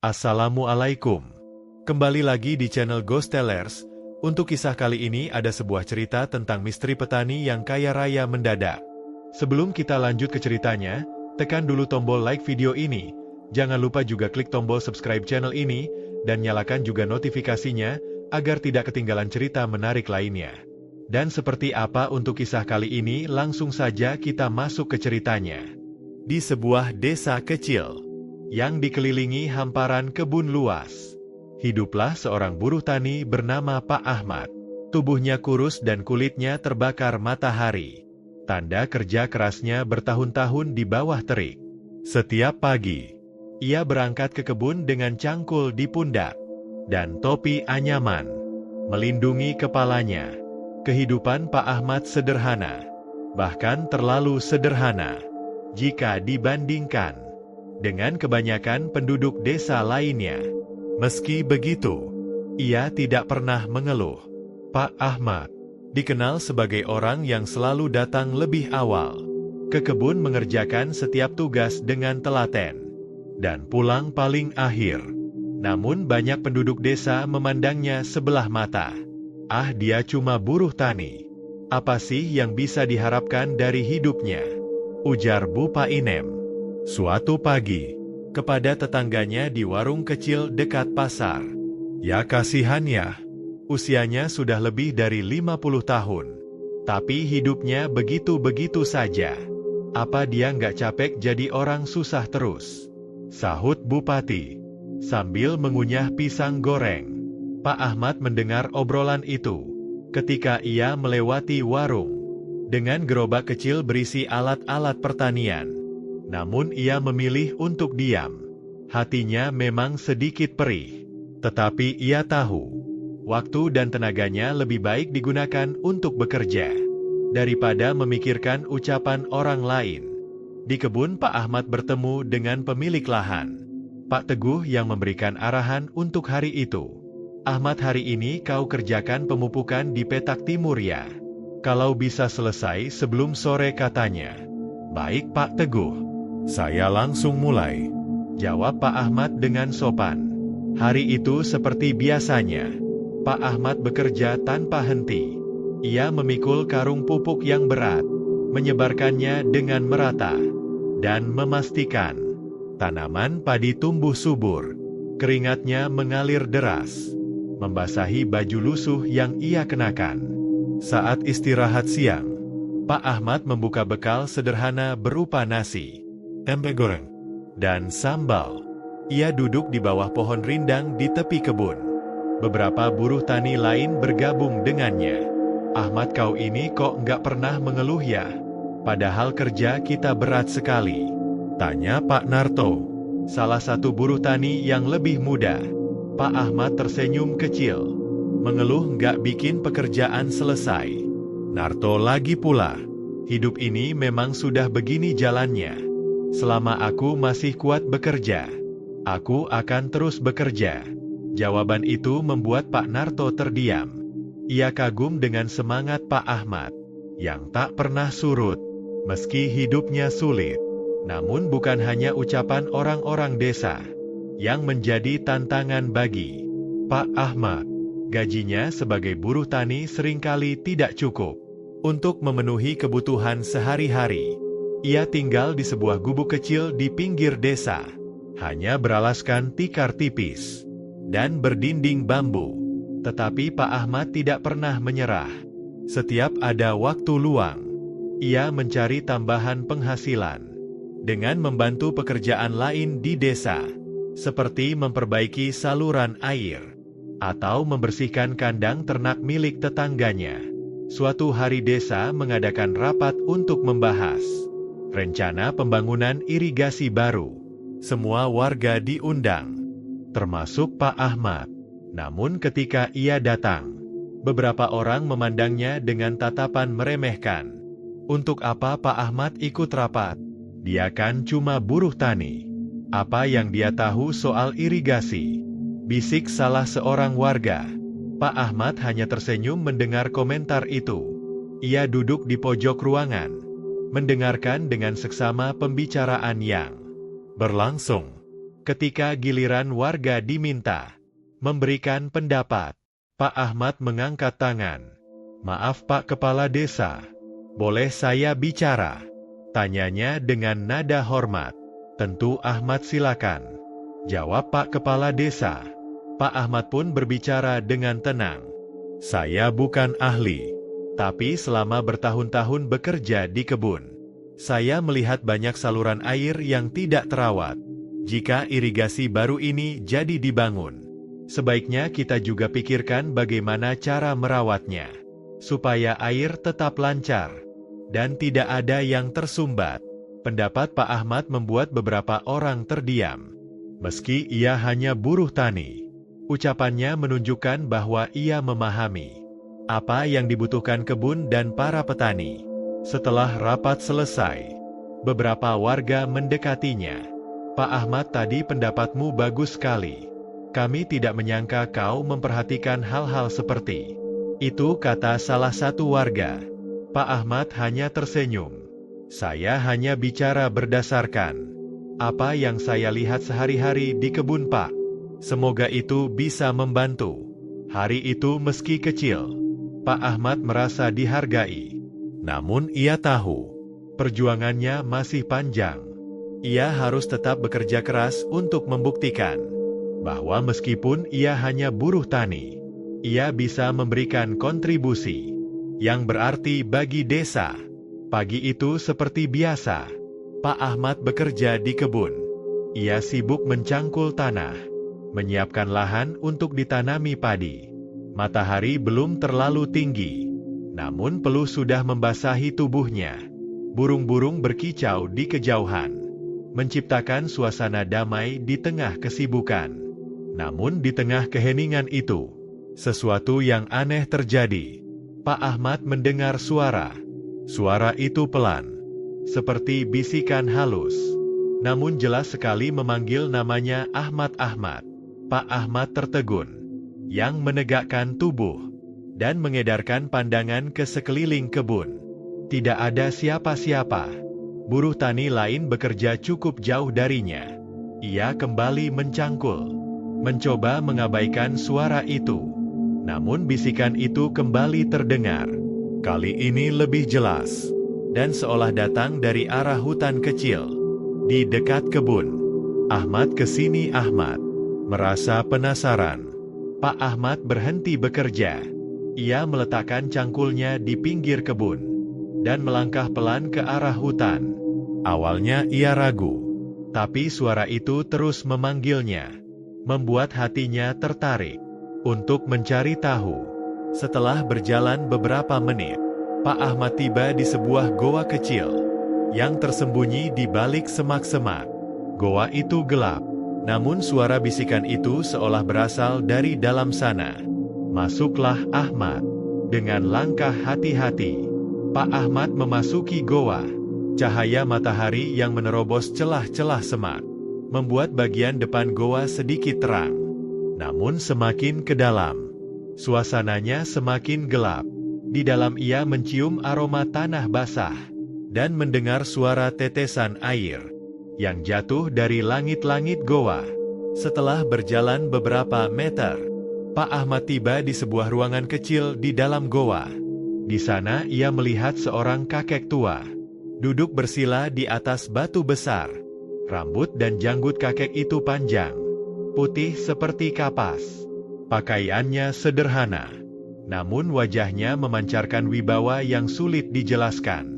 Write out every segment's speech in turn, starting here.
Assalamualaikum. Kembali lagi di channel Ghost Tellers. Untuk kisah kali ini ada sebuah cerita tentang misteri petani yang kaya raya mendadak. Sebelum kita lanjut ke ceritanya, tekan dulu tombol like video ini. Jangan lupa juga klik tombol subscribe channel ini, dan nyalakan juga notifikasinya, agar tidak ketinggalan cerita menarik lainnya. Dan seperti apa untuk kisah kali ini, langsung saja kita masuk ke ceritanya. Di sebuah desa kecil yang dikelilingi hamparan kebun luas, hiduplah seorang buruh tani bernama Pak Ahmad. Tubuhnya kurus dan kulitnya terbakar matahari. Tanda kerja kerasnya bertahun-tahun di bawah terik. Setiap pagi, ia berangkat ke kebun dengan cangkul di pundak dan topi anyaman melindungi kepalanya. Kehidupan Pak Ahmad sederhana, bahkan terlalu sederhana jika dibandingkan dengan kebanyakan penduduk desa lainnya. Meski begitu, ia tidak pernah mengeluh. Pak Ahmad dikenal sebagai orang yang selalu datang lebih awal ke kebun, mengerjakan setiap tugas dengan telaten, dan pulang paling akhir. Namun banyak penduduk desa memandangnya sebelah mata. Ah, dia cuma buruh tani. Apa sih yang bisa diharapkan dari hidupnya? Ujar Bu Painem suatu pagi kepada tetangganya di warung kecil dekat pasar. Ya kasihan ya, usianya sudah lebih dari 50 tahun. Tapi hidupnya begitu-begitu saja. Apa dia nggak capek jadi orang susah terus? Sahut Bupati sambil mengunyah pisang goreng. Pak Ahmad mendengar obrolan itu ketika ia melewati warung dengan gerobak kecil berisi alat-alat pertanian. Namun ia memilih untuk diam. Hatinya memang sedikit perih, tetapi ia tahu waktu dan tenaganya lebih baik digunakan untuk bekerja daripada memikirkan ucapan orang lain. Di kebun, Pak Ahmad bertemu dengan pemilik lahan, Pak Teguh, yang memberikan arahan untuk hari itu. Ahmad, hari ini kau kerjakan pemupukan di petak timur ya. Kalau bisa selesai sebelum sore katanya. Baik Pak Teguh. Saya langsung mulai, jawab Pak Ahmad dengan sopan. Hari itu seperti biasanya, Pak Ahmad bekerja tanpa henti. Ia memikul karung pupuk yang berat, menyebarkannya dengan merata, dan memastikan tanaman padi tumbuh subur. Keringatnya mengalir deras, membasahi baju lusuh yang ia kenakan. Saat istirahat siang, Pak Ahmad membuka bekal sederhana berupa nasi, tempe goreng, dan sambal. Ia duduk di bawah pohon rindang di tepi kebun. Beberapa buruh tani lain bergabung dengannya. Ahmad, kau ini kok nggak pernah mengeluh ya? Padahal kerja kita berat sekali, tanya Pak Narto, salah satu buruh tani yang lebih muda. Pak Ahmad tersenyum kecil. Mengeluh nggak bikin pekerjaan selesai. Narto lagi pula. Hidup ini memang sudah begini jalannya. Selama aku masih kuat bekerja, aku akan terus bekerja. Jawaban itu membuat Pak Narto terdiam. Ia kagum dengan semangat Pak Ahmad yang tak pernah surut, meski hidupnya sulit. Namun bukan hanya ucapan orang-orang desa yang menjadi tantangan bagi Pak Ahmad. Gajinya sebagai buruh tani seringkali tidak cukup untuk memenuhi kebutuhan sehari-hari. Ia tinggal di sebuah gubuk kecil di pinggir desa, hanya beralaskan tikar tipis dan berdinding bambu. Tetapi Pak Ahmad tidak pernah menyerah. Setiap ada waktu luang, ia mencari tambahan penghasilan dengan membantu pekerjaan lain di desa, seperti memperbaiki saluran air atau membersihkan kandang ternak milik tetangganya. Suatu hari desa mengadakan rapat untuk membahas rencana pembangunan irigasi baru. Semua warga diundang, termasuk Pak Ahmad. Namun ketika ia datang, beberapa orang memandangnya dengan tatapan meremehkan. Untuk apa Pak Ahmad ikut rapat? Dia kan cuma buruh tani. Apa yang dia tahu soal irigasi? Bisik salah seorang warga. Pak Ahmad hanya tersenyum mendengar komentar itu. Ia duduk di pojok ruangan, mendengarkan dengan seksama pembicaraan yang berlangsung. Ketika giliran warga diminta memberikan pendapat, Pak Ahmad mengangkat tangan. "Maaf Pak Kepala Desa, boleh saya bicara?" Tanyanya dengan nada hormat. "Tentu Ahmad, silakan," jawab Pak Kepala Desa. Pak Ahmad pun berbicara dengan tenang. "Saya bukan ahli, tapi selama bertahun-tahun bekerja di kebun, saya melihat banyak saluran air yang tidak terawat. Jika irigasi baru ini jadi dibangun, sebaiknya kita juga pikirkan bagaimana cara merawatnya, supaya air tetap lancar dan tidak ada yang tersumbat." Pendapat Pak Ahmad membuat beberapa orang terdiam. Meski ia hanya buruh tani, ucapannya menunjukkan bahwa ia memahami apa yang dibutuhkan kebun dan para petani. Setelah rapat selesai, beberapa warga mendekatinya. "Pak Ahmad, tadi pendapatmu bagus sekali. Kami tidak menyangka kau memperhatikan hal-hal seperti itu," kata salah satu warga. Pak Ahmad hanya tersenyum. "Saya hanya bicara berdasarkan apa yang saya lihat sehari-hari di kebun Pak. Semoga itu bisa membantu." Hari itu meski kecil, Pak Ahmad merasa dihargai. Namun ia tahu, perjuangannya masih panjang. Ia harus tetap bekerja keras untuk membuktikan bahwa meskipun ia hanya buruh tani, ia bisa memberikan kontribusi yang berarti bagi desa. Pagi itu seperti biasa, Pak Ahmad bekerja di kebun. Ia sibuk mencangkul tanah, menyiapkan lahan untuk ditanami padi. Matahari belum terlalu tinggi, namun peluh sudah membasahi tubuhnya. Burung-burung berkicau di kejauhan, menciptakan suasana damai di tengah kesibukan. Namun di tengah keheningan itu, sesuatu yang aneh terjadi. Pak Ahmad mendengar suara. Suara itu pelan, seperti bisikan halus, namun jelas sekali memanggil namanya Ahmad. Ahmad. Pak Ahmad tertegun, yang menegakkan tubuh dan mengedarkan pandangan ke sekeliling kebun. Tidak ada siapa-siapa. Buruh tani lain bekerja cukup jauh darinya. Ia kembali mencangkul, mencoba mengabaikan suara itu. Namun bisikan itu kembali terdengar. Kali ini lebih jelas, dan seolah datang dari arah hutan kecil di dekat kebun. "Ahmad, kesini Ahmad." Merasa penasaran, Pak Ahmad berhenti bekerja. Ia meletakkan cangkulnya di pinggir kebun dan melangkah pelan ke arah hutan. Awalnya ia ragu, tapi suara itu terus memanggilnya, membuat hatinya tertarik untuk mencari tahu. Setelah berjalan beberapa menit, Pak Ahmad tiba di sebuah goa kecil yang tersembunyi di balik semak-semak. Goa itu gelap, namun suara bisikan itu seolah berasal dari dalam sana. "Masuklah Ahmad." Dengan langkah hati-hati, Pak Ahmad memasuki goa. Cahaya matahari yang menerobos celah-celah semak membuat bagian depan goa sedikit terang. Namun semakin ke dalam, suasananya semakin gelap. Di dalam ia mencium aroma tanah basah dan mendengar suara tetesan air yang jatuh dari langit-langit goa. Setelah berjalan beberapa meter, Pak Ahmad tiba di sebuah ruangan kecil di dalam goa. Di sana ia melihat seorang kakek tua, duduk bersila di atas batu besar. Rambut dan janggut kakek itu panjang, putih seperti kapas. Pakaiannya sederhana, namun wajahnya memancarkan wibawa yang sulit dijelaskan.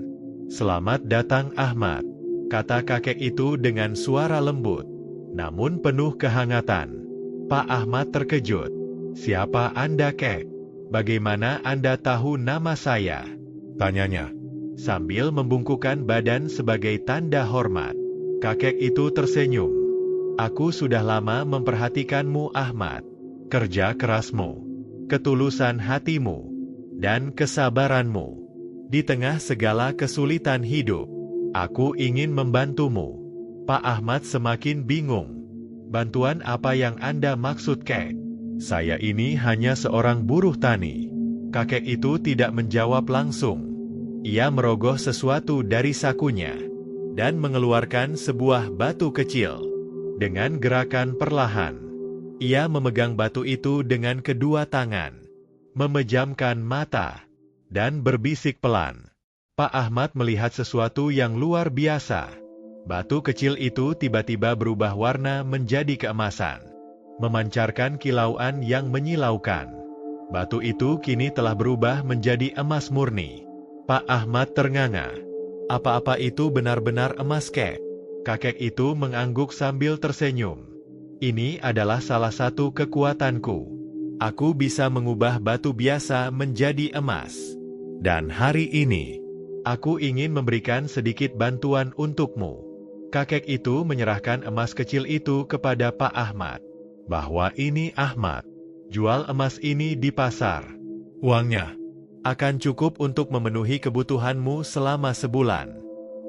"Selamat datang Ahmad," kata kakek itu dengan suara lembut, namun penuh kehangatan. Pak Ahmad terkejut. "Siapa Anda, Kek? Bagaimana Anda tahu nama saya?" tanyanya, sambil membungkukkan badan sebagai tanda hormat. Kakek itu tersenyum. "Aku sudah lama memperhatikanmu Ahmad. Kerja kerasmu, ketulusan hatimu, dan kesabaranmu. Di tengah segala kesulitan hidup, aku ingin membantumu." Pak Ahmad semakin bingung. "Bantuan apa yang Anda maksud, Kek? Saya ini hanya seorang buruh tani." Kakek itu tidak menjawab langsung. Ia merogoh sesuatu dari sakunya dan mengeluarkan sebuah batu kecil. Dengan gerakan perlahan, ia memegang batu itu dengan kedua tangan, memejamkan mata, dan berbisik pelan. Pak Ahmad melihat sesuatu yang luar biasa. Batu kecil itu tiba-tiba berubah warna menjadi keemasan, memancarkan kilauan yang menyilaukan. Batu itu kini telah berubah menjadi emas murni. Pak Ahmad ternganga. Apa-apa itu benar-benar emas, kek? Kakek itu mengangguk sambil tersenyum. Ini adalah salah satu kekuatanku. Aku bisa mengubah batu biasa menjadi emas. Dan hari ini, aku ingin memberikan sedikit bantuan untukmu. Kakek itu menyerahkan emas kecil itu kepada Pak Ahmad. Bahwa ini Ahmad, jual emas ini di pasar. Uangnya akan cukup untuk memenuhi kebutuhanmu selama sebulan.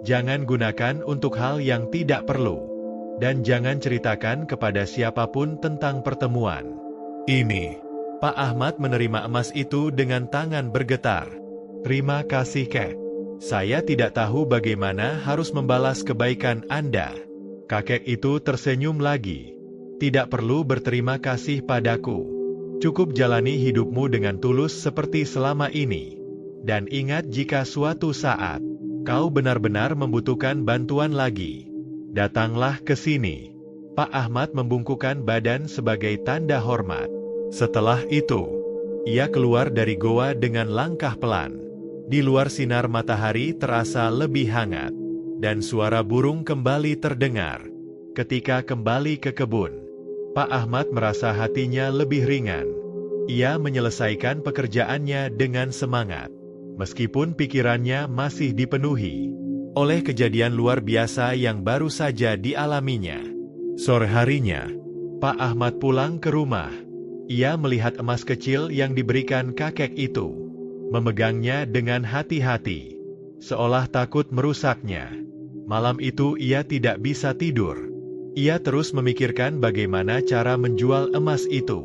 Jangan gunakan untuk hal yang tidak perlu. Dan jangan ceritakan kepada siapapun tentang pertemuan ini. Pak Ahmad menerima emas itu dengan tangan bergetar. Terima kasih, kek. Saya tidak tahu bagaimana harus membalas kebaikan Anda. Kakek itu tersenyum lagi. Tidak perlu berterima kasih padaku. Cukup jalani hidupmu dengan tulus seperti selama ini. Dan ingat, jika suatu saat kau benar-benar membutuhkan bantuan lagi, datanglah ke sini. Pak Ahmad membungkukkan badan sebagai tanda hormat. Setelah itu, ia keluar dari goa dengan langkah pelan. Di luar sinar matahari terasa lebih hangat, dan suara burung kembali terdengar. Ketika kembali ke kebun, Pak Ahmad merasa hatinya lebih ringan. Ia menyelesaikan pekerjaannya dengan semangat, meskipun pikirannya masih dipenuhi oleh kejadian luar biasa yang baru saja dialaminya. Sore harinya, Pak Ahmad pulang ke rumah. Ia melihat emas kecil yang diberikan kakek itu, memegangnya dengan hati-hati, seolah takut merusaknya. Malam itu ia tidak bisa tidur. Ia terus memikirkan bagaimana cara menjual emas itu,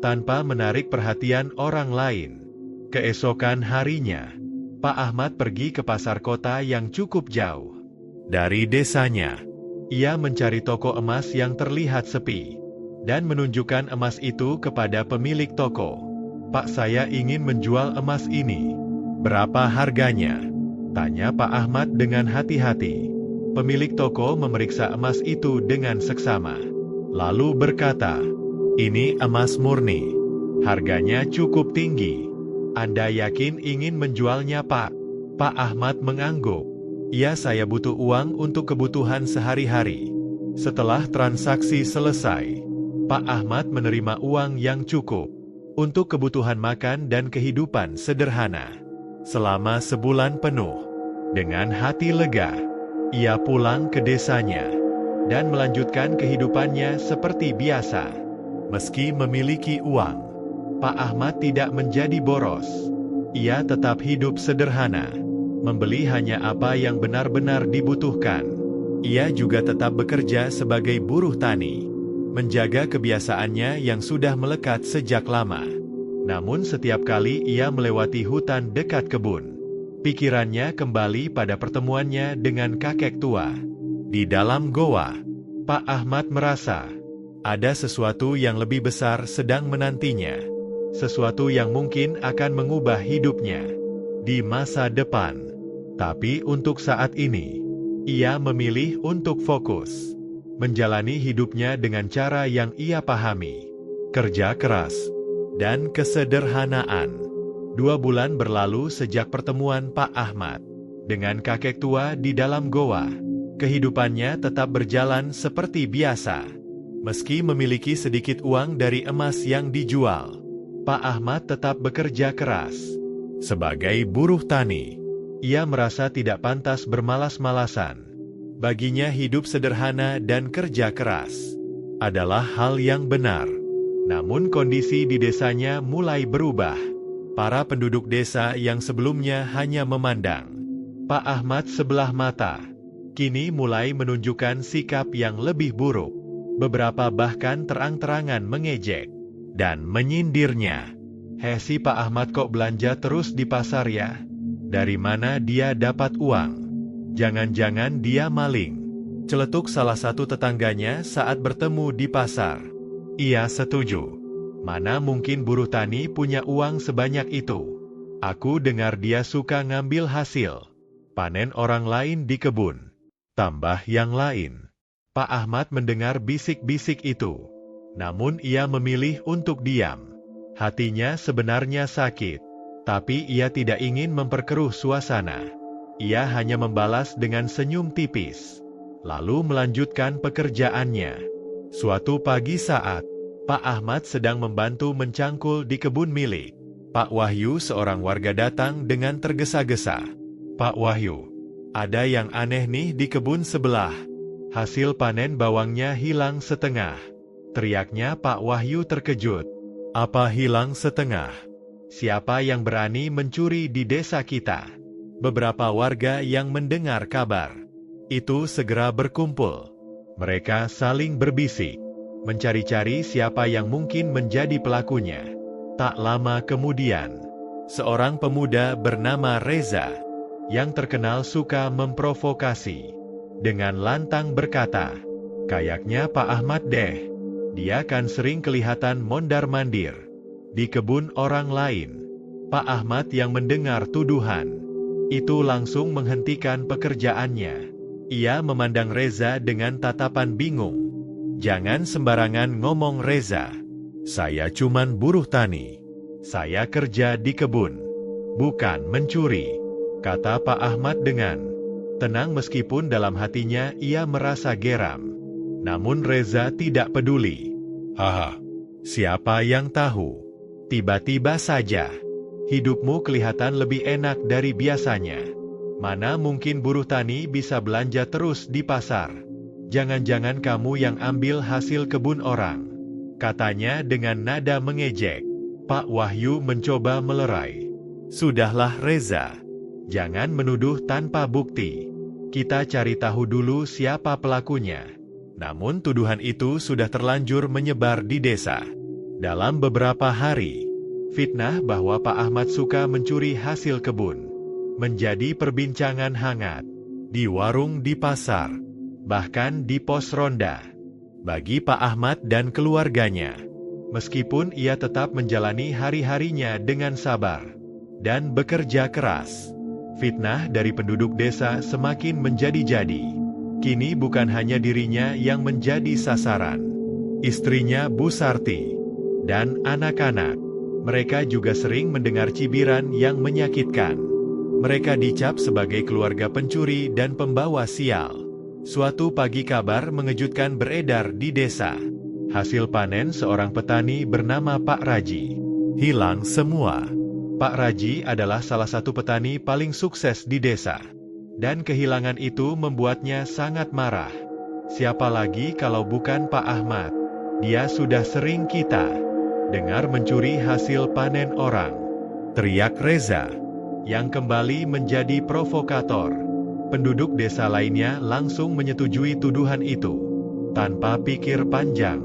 tanpa menarik perhatian orang lain. Keesokan harinya, Pak Ahmad pergi ke pasar kota yang cukup jauh dari desanya. Ia mencari toko emas yang terlihat sepi, dan menunjukkan emas itu kepada pemilik toko. Pak, saya ingin menjual emas ini. Berapa harganya? Tanya Pak Ahmad dengan hati-hati. Pemilik toko memeriksa emas itu dengan seksama, lalu berkata, ini emas murni. Harganya cukup tinggi. Anda yakin ingin menjualnya, Pak? Pak Ahmad mengangguk. Ya, saya butuh uang untuk kebutuhan sehari-hari. Setelah transaksi selesai, Pak Ahmad menerima uang yang cukup untuk kebutuhan makan dan kehidupan sederhana. Selama sebulan penuh, dengan hati lega, ia pulang ke desanya dan melanjutkan kehidupannya seperti biasa. Meski memiliki uang, Pak Ahmad tidak menjadi boros. Ia tetap hidup sederhana, membeli hanya apa yang benar-benar dibutuhkan. Ia juga tetap bekerja sebagai buruh tani, menjaga kebiasaannya yang sudah melekat sejak lama. Namun setiap kali ia melewati hutan dekat kebun, pikirannya kembali pada pertemuannya dengan kakek tua. Di dalam goa, Pak Ahmad merasa ada sesuatu yang lebih besar sedang menantinya. Sesuatu yang mungkin akan mengubah hidupnya di masa depan. Tapi untuk saat ini, ia memilih untuk fokus menjalani hidupnya dengan cara yang ia pahami. Kerja keras dan kesederhanaan. 2 bulan berlalu sejak pertemuan Pak Ahmad dengan kakek tua di dalam goa. Kehidupannya tetap berjalan seperti biasa. Meski memiliki sedikit uang dari emas yang dijual, Pak Ahmad tetap bekerja keras. Sebagai buruh tani, ia merasa tidak pantas bermalas-malasan. Baginya hidup sederhana dan kerja keras adalah hal yang benar. Namun kondisi di desanya mulai berubah. Para penduduk desa yang sebelumnya hanya memandang Pak Ahmad sebelah mata, kini mulai menunjukkan sikap yang lebih buruk. Beberapa bahkan terang-terangan mengejek dan menyindirnya. "Heh, si Pak Ahmad kok belanja terus di pasar ya? Dari mana dia dapat uang? Jangan-jangan dia maling?" Celetuk salah satu tetangganya saat bertemu di pasar. Ia setuju. Mana mungkin buruh tani punya uang sebanyak itu? Aku dengar dia suka ngambil hasil panen orang lain di kebun. Tambah yang lain. Pak Ahmad mendengar bisik-bisik itu. Namun ia memilih untuk diam. Hatinya sebenarnya sakit. Tapi ia tidak ingin memperkeruh suasana. Ia hanya membalas dengan senyum tipis. Lalu melanjutkan pekerjaannya. Suatu pagi saat Pak Ahmad sedang membantu mencangkul di kebun milik Pak Wahyu, seorang warga datang dengan tergesa-gesa. Pak Wahyu, ada yang aneh nih di kebun sebelah. Hasil panen bawangnya hilang setengah. Teriaknya Pak Wahyu terkejut. Apa hilang setengah? Siapa yang berani mencuri di desa kita? Beberapa warga yang mendengar kabar itu segera berkumpul. Mereka saling berbisik, mencari-cari siapa yang mungkin menjadi pelakunya. Tak lama kemudian, seorang pemuda bernama Reza, yang terkenal suka memprovokasi, dengan lantang berkata, "Kayaknya Pak Ahmad deh, dia kan sering kelihatan mondar-mandir di kebun orang lain." Pak Ahmad yang mendengar tuduhan itu langsung menghentikan pekerjaannya. Ia memandang Reza dengan tatapan bingung. "Jangan sembarangan ngomong Reza. Saya cuman buruh tani. Saya kerja di kebun, bukan mencuri," kata Pak Ahmad dengan tenang meskipun dalam hatinya ia merasa geram. Namun Reza tidak peduli. "Haha, siapa yang tahu? Tiba-tiba saja hidupmu kelihatan lebih enak dari biasanya. Mana mungkin buruh tani bisa belanja terus di pasar? Jangan-jangan kamu yang ambil hasil kebun orang," katanya dengan nada mengejek. Pak Wahyu mencoba melerai. "Sudahlah Reza, jangan menuduh tanpa bukti. Kita cari tahu dulu siapa pelakunya." Namun tuduhan itu sudah terlanjur menyebar di desa. Dalam beberapa hari, fitnah bahwa Pak Ahmad suka mencuri hasil kebun menjadi perbincangan hangat di warung di pasar, bahkan di pos ronda. Bagi Pak Ahmad dan keluarganya, meskipun ia tetap menjalani hari-harinya dengan sabar dan bekerja keras, fitnah dari penduduk desa semakin menjadi-jadi. Kini bukan hanya dirinya yang menjadi sasaran. Istrinya Bu Sarti dan anak-anak, mereka juga sering mendengar cibiran yang menyakitkan. Mereka dicap sebagai keluarga pencuri dan pembawa sial. Suatu pagi kabar mengejutkan beredar di desa. Hasil panen seorang petani bernama Pak Raji hilang semua. Pak Raji adalah salah satu petani paling sukses di desa. Dan kehilangan itu membuatnya sangat marah. Siapa lagi kalau bukan Pak Ahmad? Dia sudah sering kita dengar mencuri hasil panen orang, teriak Reza, yang kembali menjadi provokator. Penduduk desa lainnya langsung menyetujui tuduhan itu, tanpa pikir panjang,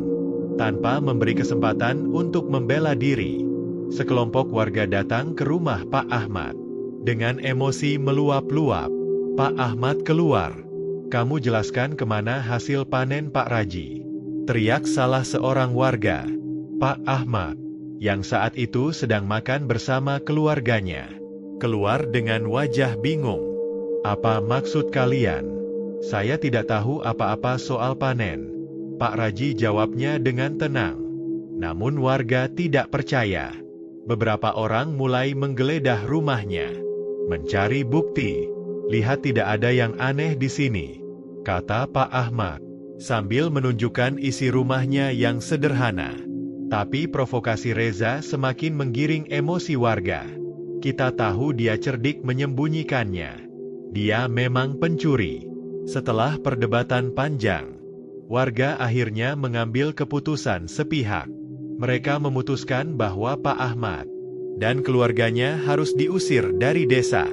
tanpa memberi kesempatan untuk membela diri. Sekelompok warga datang ke rumah Pak Ahmad. Dengan emosi meluap-luap, Pak Ahmad keluar. "Kamu jelaskan kemana hasil panen Pak Raji?" teriak salah seorang warga. Pak Ahmad, yang saat itu sedang makan bersama keluarganya, keluar dengan wajah bingung. "Apa maksud kalian? Saya tidak tahu apa-apa soal panen," Pak Raji jawabnya dengan tenang. Namun warga tidak percaya. Beberapa orang mulai menggeledah rumahnya, mencari bukti. "Lihat, tidak ada yang aneh di sini," kata Pak Ahmad, sambil menunjukkan isi rumahnya yang sederhana. Tapi provokasi Reza semakin menggiring emosi warga. "Kita tahu dia cerdik menyembunyikannya. Dia memang pencuri." Setelah perdebatan panjang, warga akhirnya mengambil keputusan sepihak. Mereka memutuskan bahwa Pak Ahmad dan keluarganya harus diusir dari desa.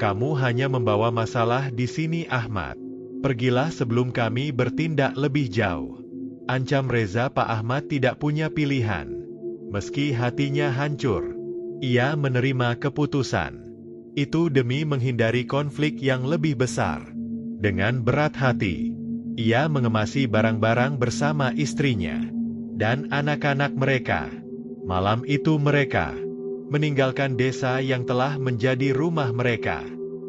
"Kamu hanya membawa masalah di sini, Ahmad. Pergilah sebelum kami bertindak lebih jauh," ancam Reza. Pak Ahmad tidak punya pilihan. Meski hatinya hancur, ia menerima keputusan itu demi menghindari konflik yang lebih besar. Dengan berat hati, Ia mengemasi barang-barang bersama istrinya dan anak-anak mereka. Malam itu mereka meninggalkan desa yang telah menjadi rumah mereka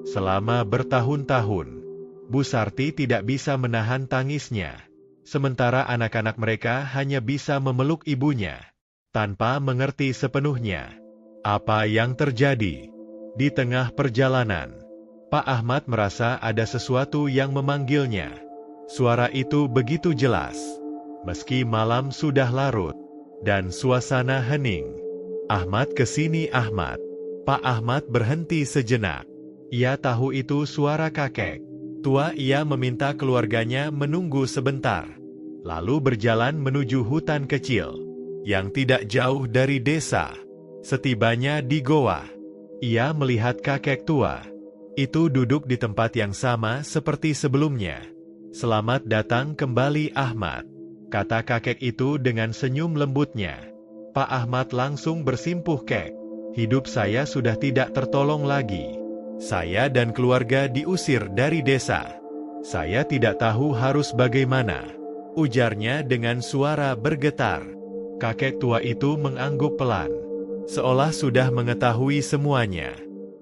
selama bertahun-tahun. Bu Sarti tidak bisa menahan tangisnya, sementara anak-anak mereka hanya bisa memeluk ibunya tanpa mengerti sepenuhnya apa yang terjadi. Di tengah perjalanan, Pak Ahmad merasa ada sesuatu yang memanggilnya. Suara itu begitu jelas, meski malam sudah larut dan suasana hening. "Ahmad, kesini Ahmad." Pak Ahmad berhenti sejenak. Ia tahu itu suara kakek tua. Ia meminta keluarganya menunggu sebentar, lalu berjalan menuju hutan kecil yang tidak jauh dari desa. Setibanya di goa, ia melihat kakek tua itu duduk di tempat yang sama seperti sebelumnya. "Selamat datang kembali Ahmad," kata kakek itu dengan senyum lembutnya. Pak Ahmad langsung bersimpuh, "Kek, hidup saya sudah tidak tertolong lagi. Saya dan keluarga diusir dari desa. Saya tidak tahu harus bagaimana," ujarnya dengan suara bergetar. Kakek tua itu mengangguk pelan, seolah sudah mengetahui semuanya.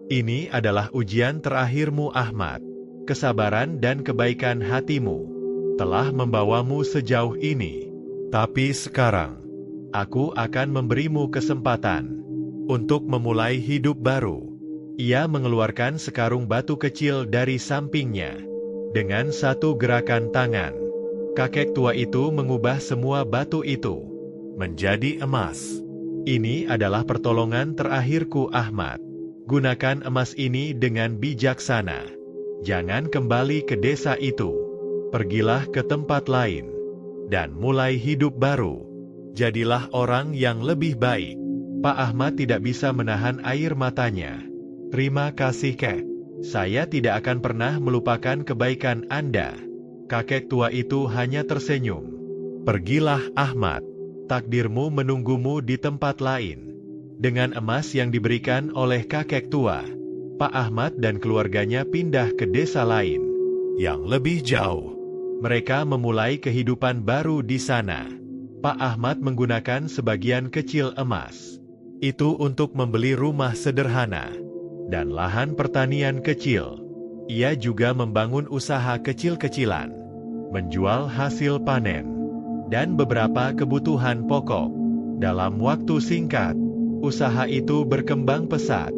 "Ini adalah ujian terakhirmu Ahmad. Kesabaran dan kebaikan hatimu telah membawamu sejauh ini. Tapi sekarang, aku akan memberimu kesempatan untuk memulai hidup baru." Ia mengeluarkan sekarung batu kecil dari sampingnya. Dengan satu gerakan tangan, kakek tua itu mengubah semua batu itu menjadi emas. "Ini adalah pertolongan terakhirku Ahmad. Gunakan emas ini dengan bijaksana. Jangan kembali ke desa itu. Pergilah ke tempat lain dan mulai hidup baru. Jadilah orang yang lebih baik." Pak Ahmad tidak bisa menahan air matanya. "Terima kasih Kek. Saya tidak akan pernah melupakan kebaikan Anda." Kakek tua itu hanya tersenyum. "Pergilah Ahmad. Takdirmu menunggumu di tempat lain." Dengan emas yang diberikan oleh kakek tua, Pak Ahmad dan keluarganya pindah ke desa lain yang lebih jauh. Mereka memulai kehidupan baru di sana. Pak Ahmad menggunakan sebagian kecil emas itu untuk membeli rumah sederhana dan lahan pertanian kecil. Ia juga membangun usaha kecil-kecilan, menjual hasil panen dan beberapa kebutuhan pokok. Dalam waktu singkat, usaha itu berkembang pesat,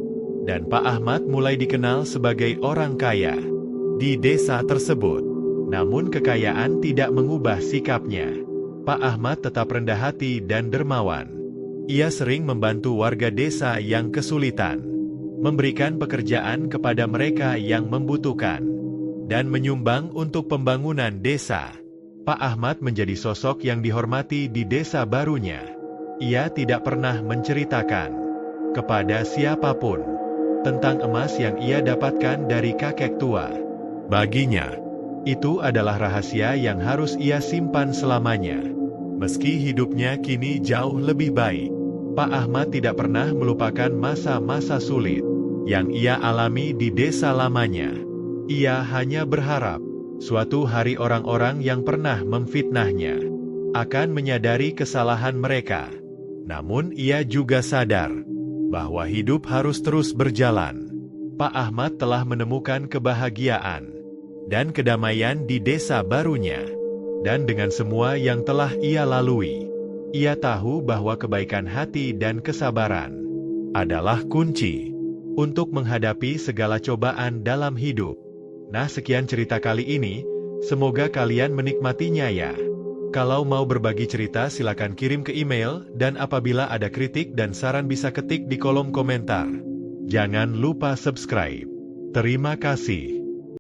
dan Pak Ahmad mulai dikenal sebagai orang kaya di desa tersebut. Namun kekayaan tidak mengubah sikapnya. Pak Ahmad tetap rendah hati dan dermawan. Ia sering membantu warga desa yang kesulitan, memberikan pekerjaan kepada mereka yang membutuhkan, dan menyumbang untuk pembangunan desa. Pak Ahmad menjadi sosok yang dihormati di desa barunya. Ia tidak pernah menceritakan kepada siapapun tentang emas yang ia dapatkan dari kakek tua. Baginya, itu adalah rahasia yang harus ia simpan selamanya. Meski hidupnya kini jauh lebih baik, Pak Ahmad tidak pernah melupakan masa-masa sulit yang ia alami di desa lamanya. Ia hanya berharap suatu hari orang-orang yang pernah memfitnahnya akan menyadari kesalahan mereka. Namun ia juga sadar bahwa hidup harus terus berjalan. Pak Ahmad telah menemukan kebahagiaan dan kedamaian di desa barunya. Dan dengan semua yang telah ia lalui, ia tahu bahwa kebaikan hati dan kesabaran adalah kunci untuk menghadapi segala cobaan dalam hidup. Nah, sekian cerita kali ini. Semoga kalian menikmatinya ya. Kalau mau berbagi cerita silakan kirim ke email, dan apabila ada kritik dan saran bisa ketik di kolom komentar. Jangan lupa subscribe. Terima kasih.